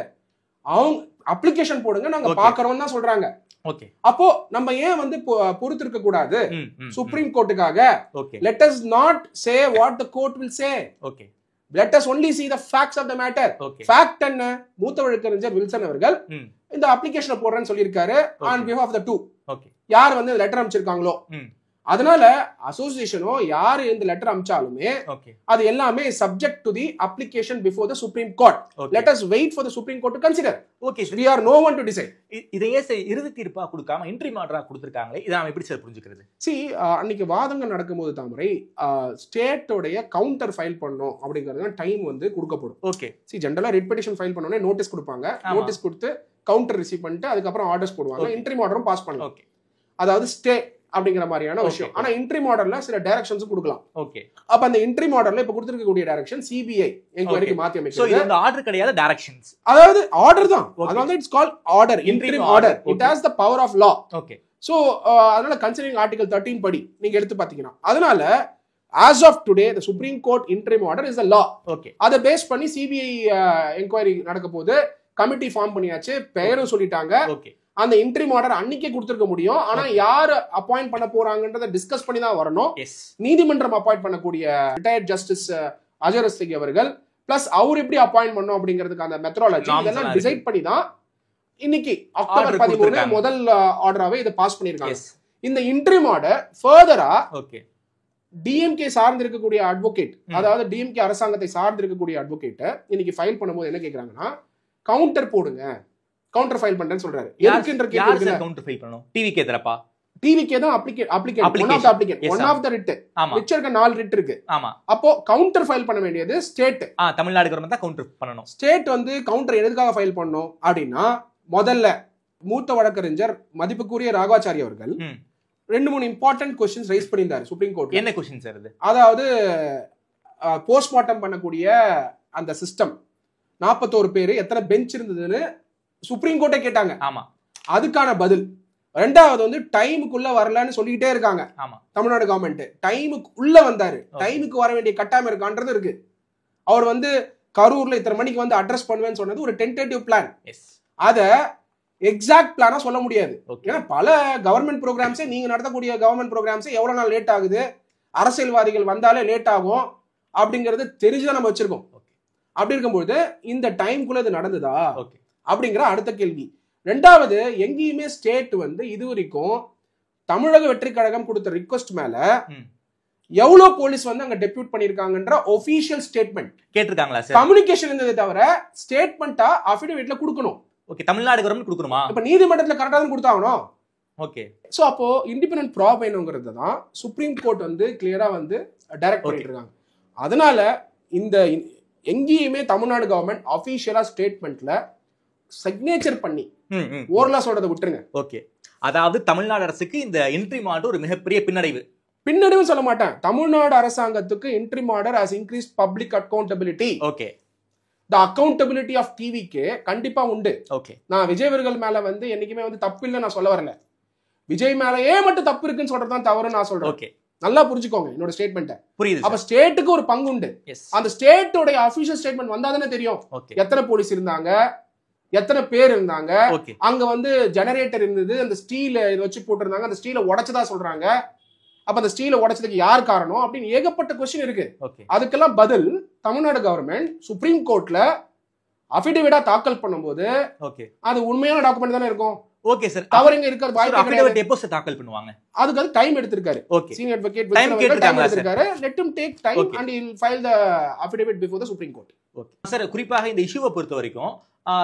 அவங்க அப்ளிகேஷன் போடுங்க நாங்க பாக்குறோம் தான் சொல்றாங்க. அப்போ நம்ம ஏன் வந்து பொறுத்து இருக்க கூடாது சுப்ரீம் கோர்ட்டுக்காக? Let us not say what the court will say. Let us only see the facts of the matter. Fact என்ன? மூத்த வழக்கறிஞர் வில்சன் அவர்கள் இந்த அப்ளிகேஷனை போடுறேன்னு சொல்லியிருக்காரு on behalf of the two. யார் வந்து லெட்டர் அமைச்சிருக்காங்களோ. அதனால அசோசியேஷனோ யார் இந்த லெட்டர் அனுப்பிச்சாலுமே அது எல்லாமே subject to the application before the Supreme Court. Let us wait for the Supreme Court to consider. We are no one to decide. இதையே இறுதி தீர்ப்பா கொடுக்காம இன்ட்ரீம் ஆர்டரா கொடுத்திருக்காங்களே, இத நாம எப்படி சார் புரிஞ்சுக்கிறது? அன்னைக்கு வாதங்கள் நடக்கும்போது தாமரை ஸ்டேட்டோடைய கவுண்டர் ஃபைல் பண்ணணும் அப்படிங்கிறது டைம் வந்து கொடுக்கப்படும். ஜெனரலா ரிட் பெட்டிஷன் ஃபைல் பண்ணோனே நோட்டீஸ் கொடுப்பாங்க. நோட்டீஸ் கொடுத்து கவுண்டர் ரிசீவ் பண்ணிட்டு அதுக்கப்புறம் ஆர்டர்ஸ் போடுவாங்க. இன்ட்ரீம் ஆர்டரும் பாஸ் பண்ணலாம். அதாவது ஸ்டே அப்படிங்கிற மாதிரியான விஷயம். ஆனா இன்ட்ரீம் ஆர்டர்ல சில டைரக்ஷன்ஸ் கொடுக்கலாம். அப்ப அந்த இன்ட்ரீம் ஆர்டர்ல இப்ப கொடுத்திருக்கக்கூடிய டைரக்ஷன் சிபிஐ என்கொயரிக்கு மாத்தி அமைக்கிறது. சோ இது அந்த ஆர்டர் கிடையாது, டைரக்ஷன்ஸ். அதாவது ஆர்டர் தான். அதனால it's called order, interim order. It has the power of law. So அதனால கன்சிடரிங் ஆர்டிகல் 13 படி நீங்க எடுத்து பாத்தீங்கன்னா, அதனால as of today the Supreme Court interim order is the law. அத பேஸ் பண்ணி சிபிஐ என்கொயரி நடக்க போகுது. கமிட்டி ஃபார்ம் பண்ணியாச்சு, பெயரும் சொல்லிட்டாங்க. அந்த இன்ட்ரீம் ஆர்டர் அன்னைக்கே கொடுத்திருக்க முடியும். ஆனா யார் அப்பாயிண்ட் பண்ண போறாங்கன்றத டிஸ்கஸ் பண்ணி தான் வரணும். நீதிமன்றம் அப்பாயிண்ட் பண்ணக்கூடிய ரிட்டையர்ட் ஜஸ்டிஸ் அஜய் ரஸ்தகி அவர்கள் பிளஸ் அவர் எப்படி அப்பாயிண்ட் பண்ணணும் அப்படிங்கிறதுக்கு அந்த மெத்தடாலஜி இதெல்லாம் டிசைட் பண்ணி தான் இன்னைக்கு அக்டோபர் 13 முதல் ஆர்டராவே இதை பாஸ் பண்ணிருக்காங்க. இந்த இன்ட்ரீம் ஆர்டர் ஃபர்தரா டிஎம்கே சார்ந்து இருக்கக்கூடிய அட்வொகேட், அதாவது டிஎம்கே அரசாங்கத்தை சார்ந்து இருக்கக்கூடிய அட்வொகேட் இன்னைக்கு ஃபைல் பண்ணும்போது என்ன கேக்குறாங்கன்னா, கவுண்டர் போடுங்க, கவுண்டர் ஃபைல் பண்றேன்னு சொல்றாரு. எதுக்குன்ற கேள்வி கவுண்டர் ஃபைல் பண்ணனும். டிவிகே தரப்பா? டிவிகே தான் applicant one of the writ. மிச்சர்க்க 4 ரிட் இருக்கு. ஆமா. அப்போ கவுண்டர் ஃபைல் பண்ண வேண்டியது ஸ்டேட். தமிழ்நாடு கவர்மெண்ட் தான் கவுண்டர் பண்ணனும். ஸ்டேட் வந்து கவுண்டர் எதுக்காக ஃபைல் பண்ணனும் அப்படினா, முதல்ல மூத்த வழக்கறிஞர் மதிப்புக்குரிய ராகவாச்சாரி அவர்கள் 2-3 இம்பார்ட்டன்ட் கொஸ்டின்ஸ் ரைஸ் பண்ணியிருந்தாரு சுப்ரீம் கோர்ட். என்ன கொஸ்டின் சார் அது? அதாவது போஸ்ட்மார்ட்டம் பண்ணக்கூடிய அந்த சிஸ்டம் 41 பேர் எத்தனை பெஞ்ச் இருந்ததுன்னு சுப்ரீம் கோர்ட்டே கேட்டாங்க. ஆமா, அதுக்கான பதில். ரெண்டாவது வந்து டைமுக்குள்ள வரலன்னு சொல்லிக்கிட்டே இருக்காங்க. ஆமா, தமிழ்நாடு கவர்மெண்ட் டைமுக்கு உள்ள வந்தாரு, டைமுக்கு வர வேண்டிய கட்டாயம் இருக்கான்றது இருக்கு. அவர் வந்து கரூர்ல இத்தனை மணிக்கு வந்து அட்ரஸ் பண்ணுவேன்னு சொன்னது ஒரு டென்டேட்டிவ் பிளான். அத எக்ஸாக்ட் பிளானா சொல்ல முடியாது. ஏன்னா பல கவர்மெண்ட் ப்ரோக்ராம்ஸே, நீங்க நடத்தக்கூடிய கவர்மெண்ட் ப்ரோக்ராம்ஸே எவ்வளவு நாள் லேட் ஆகுது, அரசியல்வாதிகள் வந்தாலே லேட் ஆகும் அப்படிங்கறது தெரிஞ்சுதான் நம்ம வச்சிருக்கோம். அப்படி இருக்கும்போது இந்த டைம்குள்ள இது நடந்ததா அப்படிங்கிற அடுத்த கேள்வி. ரெண்டாவது, எங்கேயுமே ஸ்டேட் வந்து இது வரைக்கும் தமிழக வெற்றி கழகம் கொடுத்த ரிக்வெஸ்ட் மேல எவ்வளவு போலீஸ் வந்து அங்க டெபியூட் பண்ணிருக்காங்கன்ற ஒபிஷியல் ஸ்டேட்மெண்ட் கேட்டிருக்காங்களா சார்? கம்யூனிகேஷன் இருந்ததே தவிர ஸ்டேட்மெண்டா அஃபிடவிட்ல கொடுக்கணும். ஓகே, தமிழ்நாடு கவர்மெண்ட் கொடுக்கணுமா? இப்ப நீதிமன்றத்துல கரெக்டா தான் கொடுத்தாகணும். ஓகே, சோ அப்போ இண்டிபெண்டன்ட் ப்ராப் வேணுங்கிறது தான் சுப்ரீம் கோர்ட் வந்து கிளியரா வந்து டைரக்ட் பண்ணிட்டு இருக்காங்க. அதனால இந்த எங்கேயுமே தமிழ்நாடு கவர்மெண்ட் அபிஷியலா ஸ்டேட்மெண்ட்ல சிக்னேச்சர் பண்ணி ஓரலா சொல்றதை விட்டுருங்க. ஓகே, அதாவது தமிழ்நாடு அரசுக்கு இந்த இன்ட்ரீம் ஆர்டர் ஒரு மிகப்பெரிய பின்னடைவு சொல்ல மாட்டேன். தமிழ்நாடு அரசாங்கத்துக்கு interim order has increased public accountability. Okay, the accountability of டிவிக்கு கண்டிப்பா உண்டு. ஓகே, நான் விஜய் அவர்கள் மேல வந்து என்னைக்குமே வந்து தப்பு இல்ல நான் சொல்ல வரல. விஜய் மேலயே மட்டும் தப்பு இருக்குன்னு சொல்றதுதான் தவறு நான் சொல்றேன். ஓகே, நல்லா புரிஞ்சுக்கோங்க என்னோட ஸ்டேட்மெண்ட். புரியுது. அப்ப ஸ்டேட்டுக்கு ஒரு பங்கு உண்டு. அந்த ஸ்டேட்டோட அபிஷியல் ஸ்டேட்மெண்ட் வந்தாதானே தெரியும் எத்தனை போலீஸ் இருந்தாங்க, எத்தனை பேர் இருந்தாங்க, அங்க வந்து ஜெனரேட்டர் இருந்தது, அந்த ஸ்டீல இதை வச்சு போட்டிருந்தாங்க, அந்த ஸ்டீலை உடைச்சதா சொல்றாங்க. அப்ப அந்த ஸ்டீலை உடைச்சதுக்கு யார் காரணம் அப்படின்னு ஏகப்பட்ட கொஸ்டின் இருக்கு. அதுக்கெல்லாம் பதில் தமிழ்நாடு கவர்மெண்ட் சுப்ரீம் கோர்ட்ல அபிடவிட்டா தாக்கல் பண்ணும்போது அது உண்மையான டாக்குமெண்ட் தானே இருக்கும். ஓகே சார், தவறுங்க இருக்காது. வாய்ப்பு எப்போ சார் தாக்கல் பண்ணுவாங்க? அதுக்கு அது டைம் எடுத்திருக்காரு. சீனியர் அட்வொகேட் டைம் எடுத்திருக்காரு. Let him take time and he will file the affidavit before the Supreme Court. Okay sir, குறிப்பாக இந்த இஷ்யூவை பொறுத்த வரைக்கும்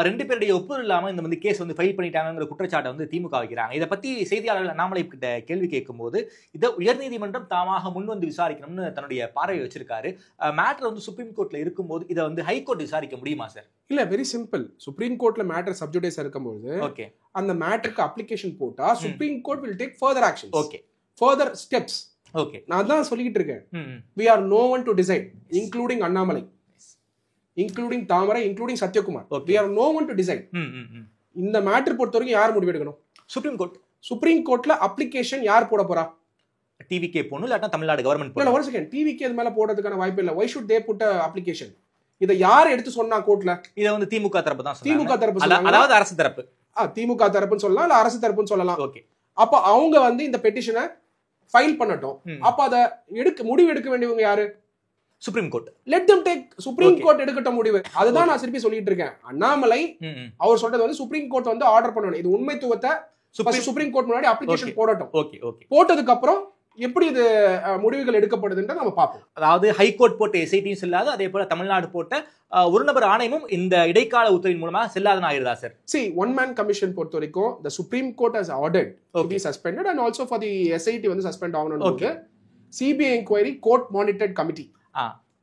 2 பேருடைய ஒப்புதல் இல்லாம இந்த வந்து கேஸ் வந்து ஃபைல் பண்ணிட்டாங்கிற குற்றச்சாட்டை வந்து திமுக வைக்கிறாங்க. இதை பத்தி செய்தியாளர்கள் அண்ணாமலை கிட்ட கேள்வி கேட்கும்போது இதை உயர்நீதிமன்றம் தாமாக முன் வந்து விசாரிக்கணும்னு தன்னுடைய பார்வையை வச்சிருக்காரு. மேட்டர் வந்து சுப்ரீம் கோர்ட்ல இருக்கும்போது இதை வந்து ஹைகோர்ட் விசாரிக்க முடியுமா சார்? இல்ல, வெரி சிம்பிள். சுப்ரீம் கோர்ட்ல மேட்டர் சப்ஜுடிஸ் இருக்கும்போது ஓகே அந்த மேட்டருக்கு அப்ளிகேஷன் போட்டா supreme court will take further actions. Okay, further steps. Okay, நான் தான் சொல்லிக்கிட்டு இருக்கேன். we are no one to decide, including Annamalai, including Thamarai, including Sathyakumar. we are no one to decide. இந்த matter பொறுத்த வரைக்கும் யார் முடிவு எடுக்கணும்? Supreme court. சுப்ரீம் கோர்ட்ல அப்ளிகேஷன் யார் போட போறா? டிவிகே போணும், இல்லாட்டா தமிழ்நாடு கவர்மெண்ட் போடணும். ஒரு செகண்ட், டிவிகே அது மேல போடுறதுக்கான வாய்ப்பு இல்ல. why should they put a application? இத யார் எடுத்து சொன்னா கோர்ட்ல? இத வந்து திமுக தரப்பு தான் சொன்னாங்க. திமுக தரப்பு சொன்னாங்க, அதாவது அரசு தரப்பு. திமுக தரப்புன்னு சொல்லலாம், இல்ல அரசு தரப்புன்னு சொல்லலாம். ஓகே, அப்ப அவங்க வந்து இந்த பெட்டிஷனை ஃபைல் பண்ணட்டும். அப்ப அத முடிவு எடுக்க வேண்டியவங்க யாரு? Supreme court. let them take, supreme court எடுக்கட்டும் முடிவு. அதுதான் நான் திருப்பி சொல்லிட்டு இருக்கேன். அண்ணாமலை அவர் சொல்றது வந்து சுப்ரீம் கோர்ட் வந்து ஆர்டர் பண்ணணும். இது உண்மைத்துவத்தை சுப்ரீம் கோர்ட் முன்னாடி அப்ளிகேஷன் போடட்டும். ஓகே, ஓகே, போட்டதுக்கு அப்புறம் எப்படி இது முடிவுகள் எடுக்கப்படுதுன்ற நம்ம பார்ப்போம். அதாவது ஹைகோர்ட் போட்ட எஸ்ஐடியும் செல்லாது, அதே போல தமிழ்நாடு போட்ட ஒரு நபர் ஆணையமும் இந்த இடைக்கால உத்தரவின் மூலமா செல்லாதுன்னு ஆயிருதா sir? See, one man commission பொறுத்த வரைக்கும் the Supreme Court has ordered to be suspended and also for the SIT வந்து சஸ்பெண்ட் ஆகணும்னு CBI inquiry court monitored committee.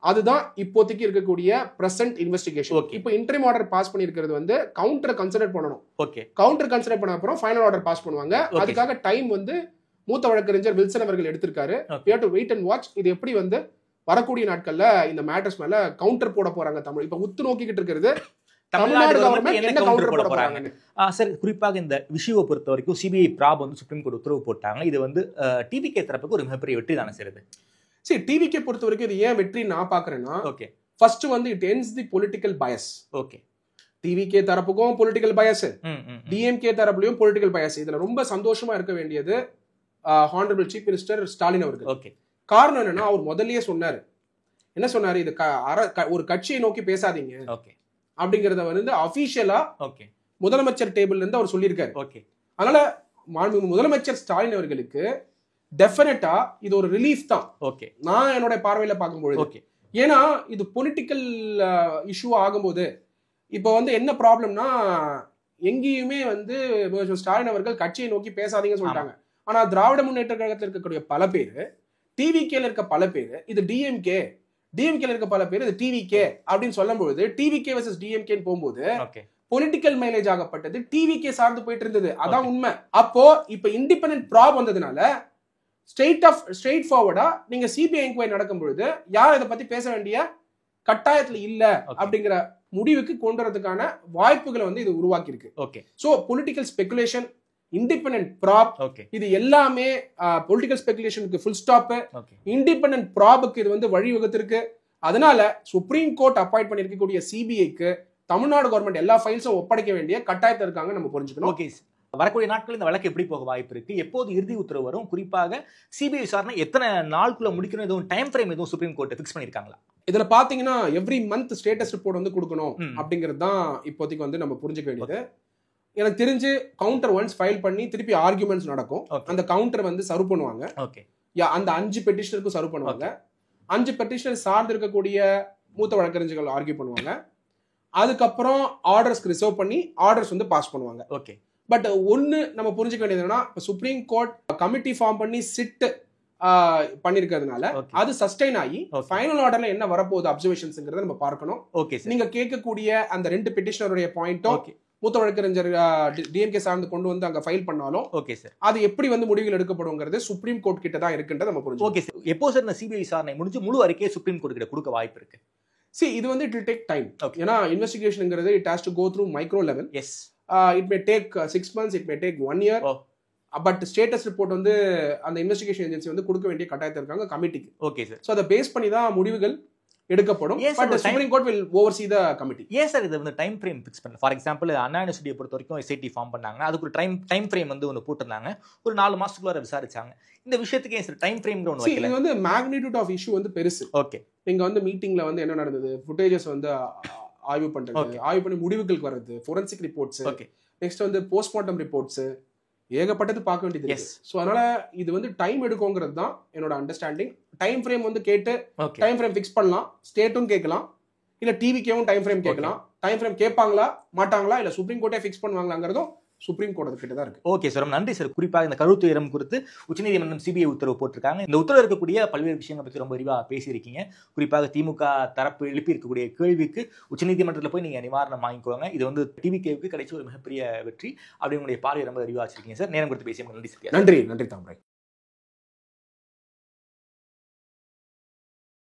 அதுதான் இப்போதைக்கு இருக்கக்கூடிய பிரசன்ட் இன்வெஸ்டிகேஷன். இப்போ இன்டரிம் ஆர்டர் பாஸ் பண்ணிருக்கிறது வந்து கவுண்டர் கன்சிடர் பண்ணணும். ஓகே, கவுண்டர் கன்சிடர் பண்ண அப்புறம் ஃபைனல் ஆர்டர் பாஸ் பண்ணுவாங்க. அதுக்காக டைம் வந்து மூத்த வழக்கறிஞர் வில்சன் அவர்கள் எடுத்திருக்காரு. we have to wait and watch. இது எப்படி வந்து வரக்கூடிய நாட்கள்ல இந்த மேட்டர்ஸ் மேல கவுண்டர் போட போறாங்க. தமிழ் இப்ப உத்து நோக்கிட்டு இருக்கிறது தமிழ்நாடு கவர்மெண்ட் என்ன கவுண்டர் போட போறாங்க. சார், குறிப்பாக இந்த விஷயத்தை பொறுத்த வரைக்கும் சிபிஐ பிராப் வந்து சுப்ரீம் கோர்ட் உத்தரவு போட்டாங்க. இது வந்து டிவிகே தரப்புக்கு ஒரு மிகப்பெரிய வெற்றி தானே சார்? சரி, டிவிகே பொறுத்த வரைக்கும் இது ஏன் வெற்றி நான் பாக்குறேன்னா, ஓகே, ஃபர்ஸ்ட் வந்து it ends the political bias. Okay, TVK தரப்புக்கும் பொலிட்டிக்கல் பயஸ், டிஎம்கே தரப்புலயும் பொலிட்டிக்கல் பயஸ். இதுல ரொம்ப சந்தோஷமா இருக்க வேண்டியது ஹானரபிள் சீஃப் மினிஸ்டர் ஸ்டாலின் அவர்கள். ஓகே, காரணம் என்னன்னா, அவர் முதல்லயே சொன்னாரு. என்ன சொன்னாரு? இது ஒரு கட்சியை நோக்கி பேசாதீங்க அப்படிங்கறத வந்து அபிஷியலா முதலமைச்சர் டேபிள்ல இருந்து அவர் சொல்லியிருக்காரு. ஓகே, அதனால முதலமைச்சர் ஸ்டாலின் அவர்களுக்கு டெஃபினட்டா இது ஒரு ரிலீஃப் தான். ஓகே, நான் என்னோட பார்வையில பார்க்கும்போது. ஓகே, ஏன்னா இது பொலிட்டிக்கல் இஷ்யூ ஆகும்போது இப்போ வந்து என்ன ப்ராப்ளம்னா, எங்கேயுமே வந்து ஸ்டாலின் அவர்கள் கட்சியை நோக்கி பேசாதீங்கன்னு சொல்லிட்டாங்க. ஆனா திராவிட முன்னேற்ற கழகத்தில் இருக்கக்கூடிய பல பேர், டிவிகேல இருக்க பல பேர் இது டிஎம்கேல இருக்க பல பேர் இது டிவிகே அப்படின்னு சொல்லும்போது, டிவிகே வெர்சஸ் டிஎம்கே போகும்போது பொலிட்டிக்கல் மைலேஜ் ஆகப்பட்டது டிவிக்கே சார்ந்து போயிட்டு இருந்தது. அதான் உண்மை. அப்போ இப்ப இண்டிபெண்டன்ட் ப்ராப் வந்ததுனால ஸ்ட்ரெயிட் ஃபார்வர்டா நீங்க சிபிஐ என்கொயரி நடக்கும் பொழுது யார் இதை பத்தி பேச வேண்டிய கட்டாயத்துல இல்ல அப்படிங்கிற முடிவுக்கு கொண்டு வரதுக்கான வாய்ப்புகளை வந்து இது உருவாக்கி இருக்கு. Okay. So political speculation, independent probe, இது எல்லாமே பொலிட்டிக்கல் ஸ்பெகுலேஷனுக்கு ஃபுல் ஸ்டாப். இண்டிபெண்டன்ட் ப்ராபுக்கு இது வந்து வழிவகுத்திருக்கு. அதனால சுப்ரீம் கோர்ட் அப்பாயிண்ட் பண்ணிருக்கக்கூடிய சிபிஐக்கு தமிழ்நாடு கவர்மெண்ட் எல்லா ஃபைல்ஸும் ஒப்படைக்க வேண்டிய கட்டாயத்தில் இருக்காங்க, நம்ம புரிஞ்சுக்கணும். ஓகே. வரக்கூடிய நாட்கள் இந்த வழக்கு எப்படி போக வாய்ப்பு இருக்கு? எப்போது இறுதி உத்தரவு வரும்? குறிப்பாக சிபிஐ விசாரணை எத்தனை நாளுக்குள்ள முடிக்கணும்? எதுவும் டைம் ஃப்ரேம் எதுவும் சுப்ரீம் கோர்ட் ஃபிக்ஸ் பண்ணிருக்காங்களா? இதுல பாத்தீங்கன்னா எவ்ரி மந்த் ஸ்டேட்டஸ் ரிப்போர்ட் வந்து கொடுக்கணும் அப்படிங்கிறது தான் இப்போதைக்கு வந்து நம்ம புரிஞ்சுக்க வேண்டியது. எனக்கு தெரிஞ்சு கவுண்டர் ஒன்ஸ் ஃபைல் பண்ணி திருப்பி ஆர்குமெண்ட்ஸ் நடக்கும். அந்த கவுண்டர் வந்து சர்வ் பண்ணுவாங்க. அந்த 5 பெட்டிஷனருக்கும் சர்வ் பண்ணுவாங்க. 5 பெட்டிஷனர் சார்ந்து இருக்கக்கூடிய மூத்த வழக்கறிஞர்கள் ஆர்கியூ பண்ணுவாங்க. அதுக்கப்புறம் ஆர்டர்ஸ்க்கு ரிசர்வ் பண்ணி ஆர்டர்ஸ் வந்து பாஸ் பண்ணுவாங்க. ஓகே. பட் ஒன்னு நம்ம புரிஞ்சுக்க வேண்டியதுன்னா சுப்ரீம் கோர்ட் கமிட்டி ஃபார்ம் பண்ணி சிட் பண்ணிருக்கிறதுனால அது சஸ்டைன் ஆகி ஃபைனல் ஆர்டர்ல என்ன வரப்போகுது அப்சர்வேஷன்ஸ்ங்கறத நம்ம பார்க்கணும். ஓகே. நீங்க கேட்கக்கூடிய அந்த 2 பெட்டிஷனருடைய பாயிண்ட்டும் மூத்த வழக்கறிஞர் டிஎம்கே சார்ந்து கொண்டு வந்து அங்க ஃபைல் பண்ணாலும் ஓகே சார், அது எப்படி வந்து முடிவுகள் எடுக்கப்படுங்கிறது சுப்ரீம் கோர்ட் கிட்ட தான் இருக்குன்றத நம்ம புரிஞ்சுக்கணும். Okay sir. எப்போ சார் இந்த சிபிஐ விசாரணை முடிஞ்சு முழு அறிக்கையை சுப்ரீம் கோர்ட் கிட்ட கொடுக்க வாய்ப்பு இருக்கு? இது வந்து இட் வில் டேக் டைம். ஏன்னா இன்வெஸ்டிகேஷன்ங்கிறது it has to go through micro level. Yes. It may take 6 months, it may take 1 year. But status report வந்து அந்த இன்வெஸ்டிகேஷன் ஏஜென்சி வந்து கொடுக்க வேண்டிய கட்டாயத்தில் இருக்காங்க கமிட்டிக்கு. Okay sir. சோ அதை பேஸ் பண்ணி தான் முடிவுகள் எடுக்கப்படும். But supreme court will oversee the committee. ஏன் சார் இது வந்து டைம் ஃப்ரேம் ஃபிக்ஸ் பண்ணல? ஃபார் எக்ஸாம்பிள் அண்ணா யூனிவர்சிட்டியை பொறுத்த வரைக்கும் எஸ்ஐடி ஃபார்ம் பண்ணாங்க. அதுக்கு ஒரு டைம் ஃப்ரேம் வந்து ஒன்று போட்டிருந்தாங்க. ஒரு 4 மாசத்துக்குள்ள விசாரிச்சாங்க. இந்த விஷயத்துக்கு ஏன் சார் டைம் ஃப்ரேம்ங்கிற ஒன்று வைக்கல? இது வந்து மேக்னிட்யூட் ஆஃப் இஷ்யூ வந்து பெருசு. ஓகே. நீங்க வந்து மீட்டிங்ல வந்து என்ன நடந்தது, ஃபுட்டேஜஸ் வந்து ஆய்வு பண்றது, ஆய்வு பண்ணி முடிவுகளுக்கு வர்றது, ஃபோரன்சிக் ரிப்போர்ட்ஸ், நெக்ஸ்ட் வந்து போஸ்ட்மார்ட்டம் ரிப்போர்ட்ஸ், ஏகப்பட்டது பார்க்க வேண்டியது இருக்கு. சோ அதனால இது வந்து டைம் எடுக்குங்கிறது தான் என்னோட அண்டர்ஸ்டாண்டிங். டைம் ஃப்ரேம் வந்து கேட்டு டைம் ஃப்ரேம் ஃபிக்ஸ் பண்ணலாம். ஸ்டேட்டும் கேட்கலாம், இல்ல டிவிக்கேவும் டைம் ஃப்ரேம் கேட்கலாம். டைம் ஃப்ரேம் கேட்பாங்களா மாட்டாங்களா, இல்ல சுப்ரீம் கோர்ட்டே ஃபிக்ஸ் பண்ணுவாங்களாங்கிறதும் சுப்ரீம் கோர்ட் கிட்ட தான் இருக்கு. ஓகே சார், நன்றி சார். குறிப்பாக இந்த கரூர் துயரம் குறித்து உச்சநீதிமன்றம் சிபிஐ உத்தரவு போட்டிருக்காங்க. இந்த உத்தரவு இருக்கக்கூடிய பல்வேறு விஷயங்களை பற்றி ரொம்ப விரிவாக பேசியிருக்கீங்க. குறிப்பாக திமுக தரப்பு எழுப்பி இருக்கக்கூடிய கேள்விக்கு உச்சநீதிமன்றத்தில் போய் நீங்க நிவாரணம் வாங்கிக்கோங்க. இது வந்து டிவிகேவுக்கு கிடைச்ச ஒரு மிகப்பெரிய வெற்றி. அப்படி உங்களுடைய பார்வை ரொம்ப விரிவாக வச்சிருக்கீங்க சார். நேரம் கொடுத்து பேசிய நன்றி சார். நன்றி தாமரை.